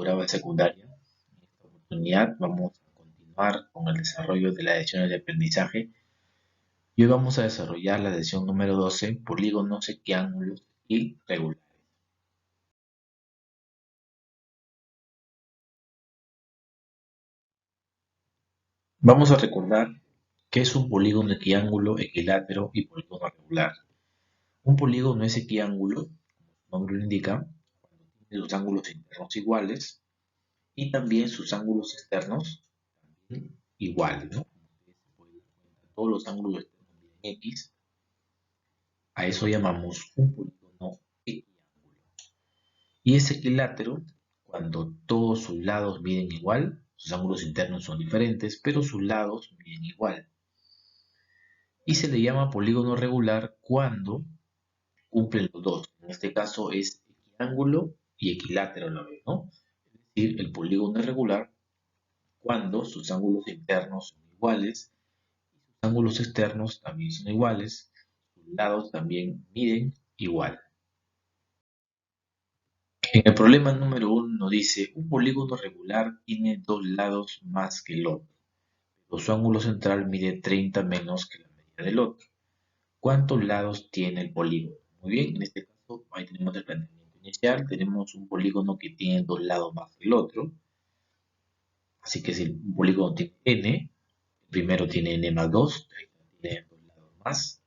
grado de secundaria. En esta oportunidad vamos a continuar con el desarrollo de las lecciones de aprendizaje y hoy vamos a desarrollar la lección número 12, polígonos, equiángulos y regulares. Vamos a recordar qué es un polígono, equiángulo, equilátero y polígono regular. Un polígono es equiángulo, como su nombre lo indica, cuando tiene los ángulos internos iguales y también sus ángulos externos también iguales, ¿no? Todos los ángulos externos miden X, a eso llamamos un polígono equiángulo. Y es equilátero cuando todos sus lados miden igual, sus ángulos internos son diferentes, pero sus lados miden igual. Y se le llama polígono regular cuando cumplen los dos. En este caso es equiángulo y equilátero a la vez, ¿no? Es decir, el polígono es regular cuando sus ángulos internos son iguales y sus ángulos externos también son iguales, sus lados también miden igual. En el problema número 1 nos dice, un polígono regular tiene dos lados más que el otro, pero su ángulo central mide 30 menos que la medida del otro. ¿Cuántos lados tiene el polígono? Muy bien, en este caso ahí tenemos el planteamiento inicial, tenemos un polígono que tiene dos lados más que el otro, así que si un polígono tiene n, el primero tiene n más 2, tiene dos lados más,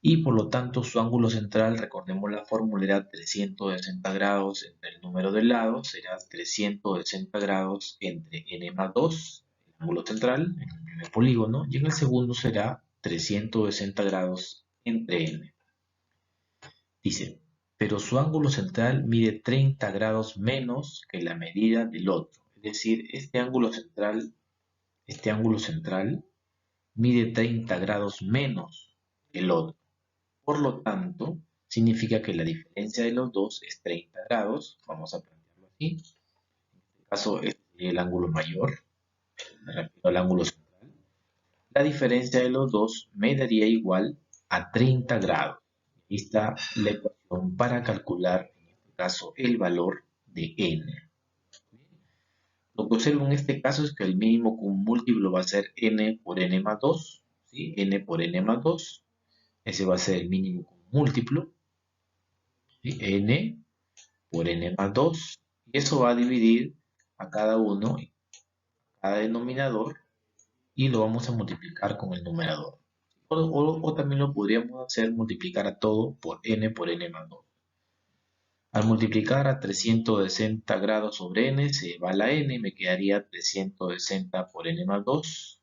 y por lo tanto su ángulo central, recordemos la fórmula, era 360 grados entre el número de lados, será 360 grados entre n más 2, el ángulo central, en el primer polígono, y en el segundo será 360 grados entre n. Dice, pero su ángulo central mide 30 grados menos que la medida del otro. Es decir, este ángulo central mide 30 grados menos que el otro. Por lo tanto, significa que la diferencia de los dos es 30 grados. Vamos a plantearlo así. En este caso, este sería el ángulo mayor. Me refiero al ángulo central. La diferencia de los dos me daría igual a 30 grados. Aquí está la ecuación para calcular, en este caso, el valor de n. Lo que observo en este caso es que el mínimo con un múltiplo va a ser n por n más 2. ¿Sí? N por n más 2. Ese va a ser el mínimo con un múltiplo. ¿Sí? N por n más 2. Y eso va a dividir a cada uno, cada denominador, y lo vamos a multiplicar con el numerador. O también lo podríamos hacer multiplicar a todo por n más 2. Al multiplicar a 360 grados sobre n, se va la n, me quedaría 360 por n más 2.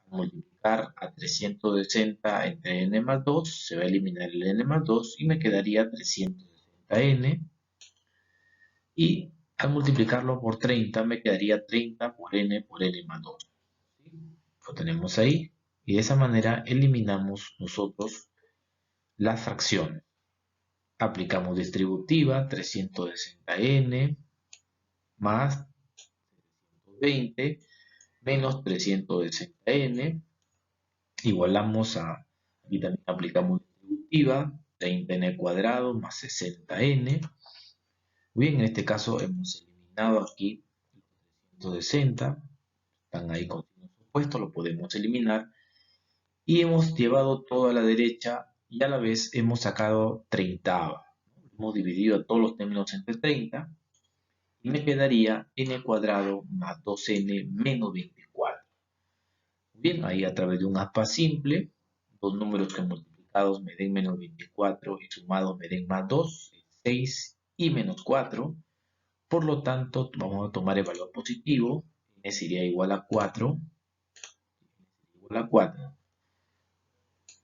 Al multiplicar a 360 entre n más 2, se va a eliminar el n más 2 y me quedaría 360n. Y al multiplicarlo por 30, me quedaría 30 por n más 2. ¿Sí? Lo tenemos ahí. Y de esa manera eliminamos nosotros las fracciones. Aplicamos distributiva, 360n más 320 menos 360n. Igualamos a, aquí también aplicamos distributiva, 30n cuadrado más 60n. Bien, en este caso hemos eliminado aquí 360, están ahí con signos opuestos, lo podemos eliminar. Y hemos llevado todo a la derecha y a la vez hemos sacado 30. Hemos dividido a todos los términos entre 30 y me quedaría n cuadrado más 2n menos 24. Bien, ahí a través de un aspa simple, dos números que multiplicados me den menos 24 y sumados me den más 2, 6 y menos 4. Por lo tanto, vamos a tomar el valor positivo, n sería igual a 4,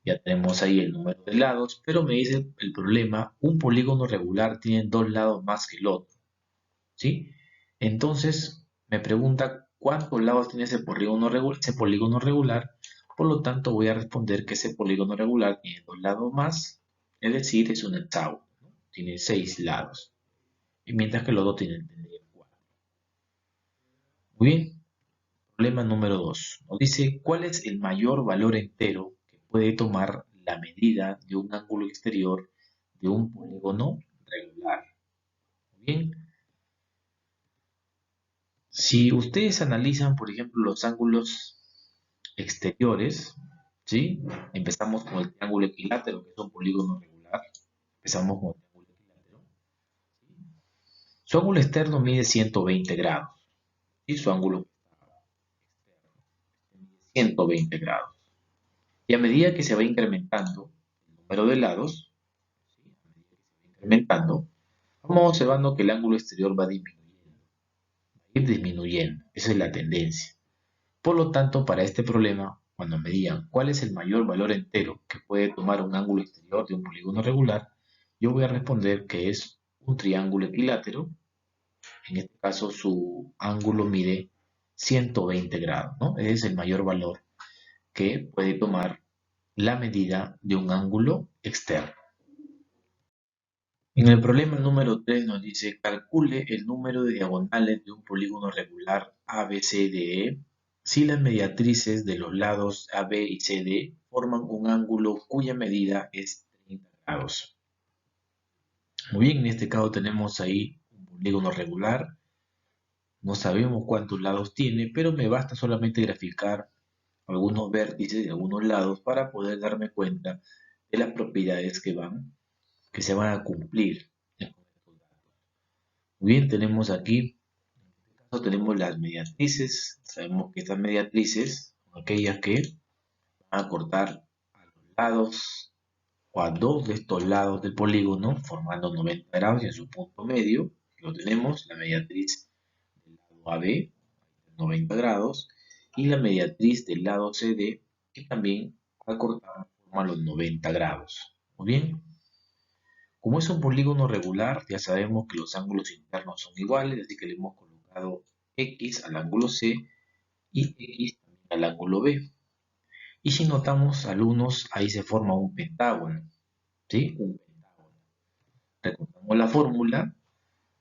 Ya tenemos ahí el número de lados, pero me dice el problema, un polígono regular tiene dos lados más que el otro, ¿sí? Entonces, me pregunta cuántos lados tiene ese polígono regular, por lo tanto voy a responder que ese polígono regular tiene dos lados más, es decir, es un hexágono, ¿no? Tiene 6 lados, y mientras que los otros tienen 4. Muy bien, problema número 2. Nos dice, ¿cuál es el mayor valor entero que puede tomar la medida de un ángulo exterior de un polígono regular? Muy bien, Si ustedes analizan, por ejemplo, los ángulos exteriores, ¿sí? Empezamos con el triángulo equilátero, que es un polígono regular. Empezamos con el triángulo equilátero. Su ángulo externo mide 120 grados y su ángulo externo mide 120 grados. Y a medida que se va incrementando el número de lados, ¿sí? A medida que se va incrementando, vamos observando que el ángulo exterior va disminuyendo, va a ir disminuyendo. Esa es la tendencia. Por lo tanto, para este problema, cuando me digan cuál es el mayor valor entero que puede tomar un ángulo exterior de un polígono regular, yo voy a responder que es un triángulo equilátero. En este caso, su ángulo mide 120 grados, ¿no? Ese es el mayor valor que puede tomar la medida de un ángulo externo. En el problema número 3 nos dice, calcule el número de diagonales de un polígono regular ABCDE si las mediatrices de los lados AB y CD forman un ángulo cuya medida es 30 grados. Muy bien, en este caso tenemos ahí un polígono regular. No sabemos cuántos lados tiene, pero me basta solamente graficar algunos vértices de algunos lados para poder darme cuenta de las propiedades que se van a cumplir. Muy bien, tenemos aquí, en este caso tenemos las mediatrices. Sabemos que estas mediatrices son aquellas que van a cortar a los lados o a dos de estos lados del polígono, formando 90 grados y en su punto medio lo tenemos, la mediatriz del lado AB, 90 grados, y la mediatriz del lado CD, que también al cortar forma los 90 grados. Muy bien. Como es un polígono regular, ya sabemos que los ángulos internos son iguales, así que le hemos colocado X al ángulo C y X también al ángulo B. Y si notamos, alumnos, ahí se forma un pentágono, ¿sí? Un pentágono. Recordamos la fórmula,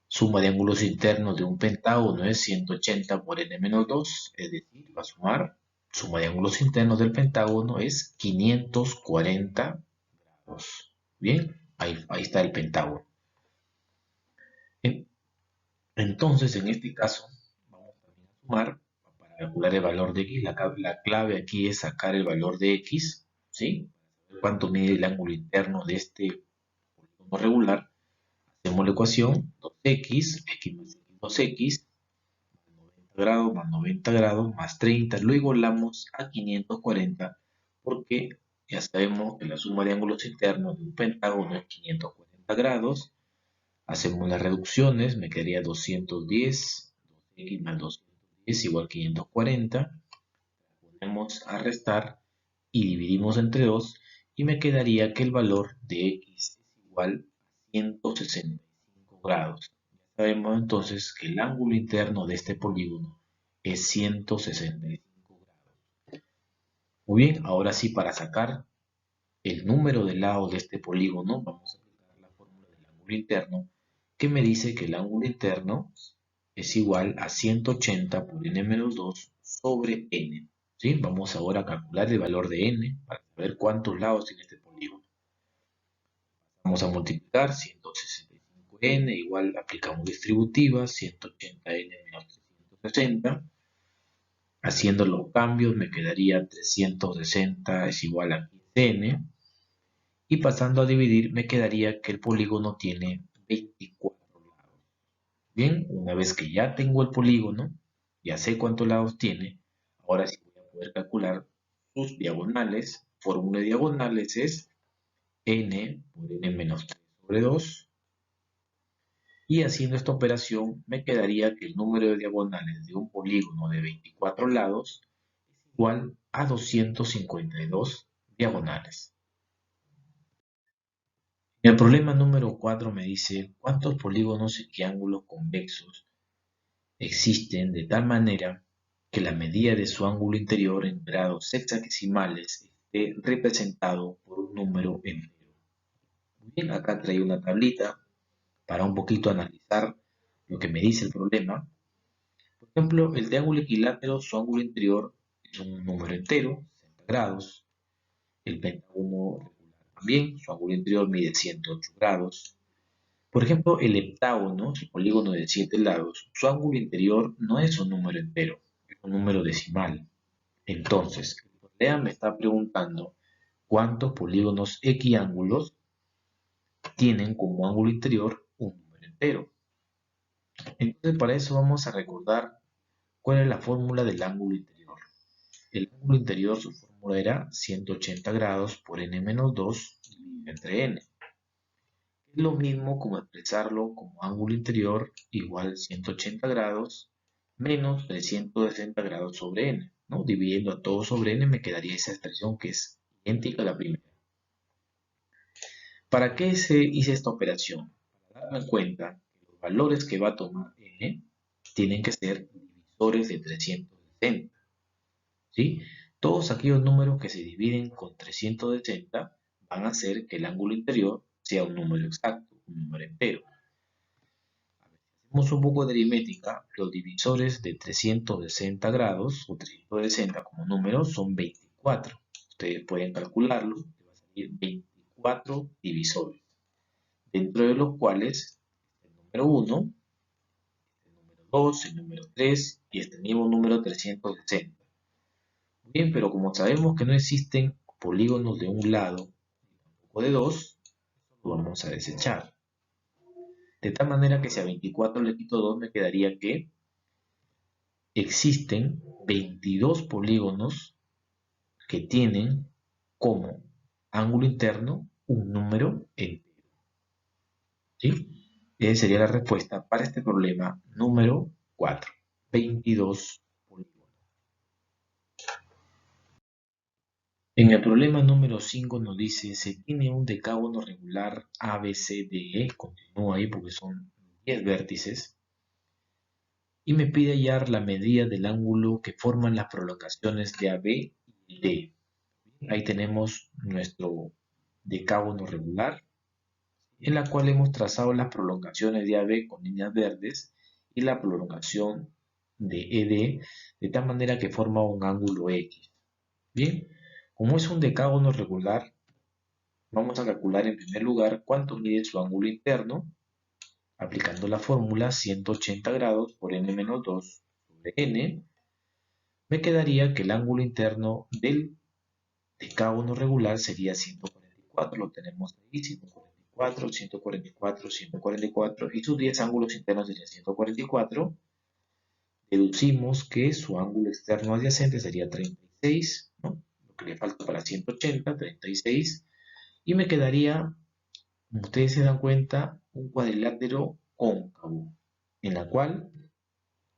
suma de ángulos internos de un pentágono es 180 por n menos 2, es decir, va a sumar, suma de ángulos internos del pentágono es 540 grados. Bien, ahí está el pentágono. Entonces, en este caso, vamos también a sumar para calcular el valor de x. La clave aquí es sacar el valor de x, ¿sí? ¿Cuánto mide el ángulo interno de este polígono regular? Hacemos la ecuación 2x, x más x, 2x, más 90 grados, más 90 grados, más 30. Lo igualamos a 540 porque ya sabemos que la suma de ángulos internos de un pentágono es 540 grados. Hacemos las reducciones, me quedaría 210, 2x más 210 igual 540. Ponemos a restar y dividimos entre 2 y me quedaría que el valor de x es igual a 165 grados. Ya sabemos entonces que el ángulo interno de este polígono es 165 grados. Muy bien, ahora sí, para sacar el número de lados de este polígono, vamos a aplicar la fórmula del ángulo interno, que me dice que el ángulo interno es igual a 180 por n menos 2 sobre n. ¿Sí? Vamos ahora a calcular el valor de n para saber cuántos lados tiene este polígono. Vamos a multiplicar 165n igual, aplicamos distributiva, 180n menos 360. Haciendo los cambios me quedaría 360 es igual a 15n. Y pasando a dividir, me quedaría que el polígono tiene 24 lados. Bien, una vez que ya tengo el polígono, ya sé cuántos lados tiene, ahora sí voy a poder calcular sus diagonales. Fórmula de diagonales es n por n menos 3 sobre 2. Y haciendo esta operación, me quedaría que el número de diagonales de un polígono de 24 lados es igual a 252 diagonales. El problema número 4 me dice cuántos polígonos y triángulos convexos existen de tal manera que la medida de su ángulo interior en grados sexagesimales esté representado por un número entero. Muy bien, acá traigo una tablita para un poquito analizar lo que me dice el problema. Por ejemplo, el triángulo equilátero, su ángulo interior es un número entero, 60 grados. El pentágono regular también, su ángulo interior mide 108 grados. Por ejemplo, el heptágono, el polígono de 7 lados, su ángulo interior no es un número entero, es un número decimal. Entonces, el problema me está preguntando cuántos polígonos equiángulos tienen como ángulo interior un número entero. Entonces, para eso vamos a recordar cuál es la fórmula del ángulo interior. El ángulo interior, su fórmula era 180 grados por n-2 dividido entre n. Es lo mismo como expresarlo como ángulo interior igual 180 grados menos 360 grados sobre n, ¿no? Dividiendo a todo sobre n me quedaría esa expresión que es idéntica a la primera. ¿Para qué se hizo esta operación? Para darme cuenta que los valores que va a tomar n tienen que ser divisores de 360, ¿sí? Todos aquellos números que se dividen con 360 van a hacer que el ángulo interior sea un número exacto, un número entero. Hacemos un poco de aritmética, los divisores de 360 grados o 360 como números son 24. Ustedes pueden calcularlo, va a salir 24 divisores, dentro de los cuales el número 1, el número 2, el número 3 y este mismo número 360. Bien, pero como sabemos que no existen polígonos de un lado o de dos, lo vamos a desechar. De tal manera que si a 24 le quito 2 me quedaría que existen 22 polígonos que tienen como ángulo interno un número entero. ¿Sí? Esa sería la respuesta para este problema número 4. 22 polígonos. En el problema número 5 nos dice, se tiene un decágono regular ABCDE, continúa ahí porque son 10 vértices, y me pide hallar la medida del ángulo que forman las prolongaciones de AB y D. Ahí tenemos nuestro decágono regular, en la cual hemos trazado las prolongaciones de AB con líneas verdes y la prolongación de ED, de tal manera que forma un ángulo X. Bien, como es un decágono regular, vamos a calcular en primer lugar cuánto mide su ángulo interno, aplicando la fórmula 180 grados por n-2 sobre n, me quedaría que el ángulo interno del decágono regular sería 144, lo tenemos ahí, 144, 144, 144, y sus 10 ángulos internos serían 144. Deducimos que su ángulo externo adyacente sería 36, ¿no? Lo que le falta para 180, 36, y me quedaría, como ustedes se dan cuenta, un cuadrilátero cóncavo, en la cual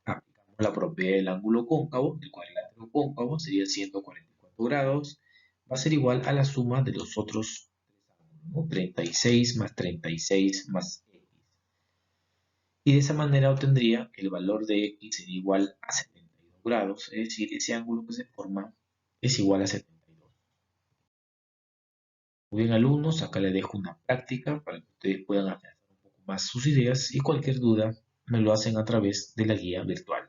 aplicamos la propiedad del ángulo cóncavo. El cuadrilátero cóncavo sería 144 grados, va a ser igual a la suma de los otros tres ángulos, ¿no? 36 más 36 más x. Y de esa manera obtendría que el valor de x sería igual a 72 grados, es decir, ese ángulo que se forma es igual a 72. Muy bien, alumnos, acá les dejo una práctica para que ustedes puedan afianzar un poco más sus ideas y cualquier duda me lo hacen a través de la guía virtual.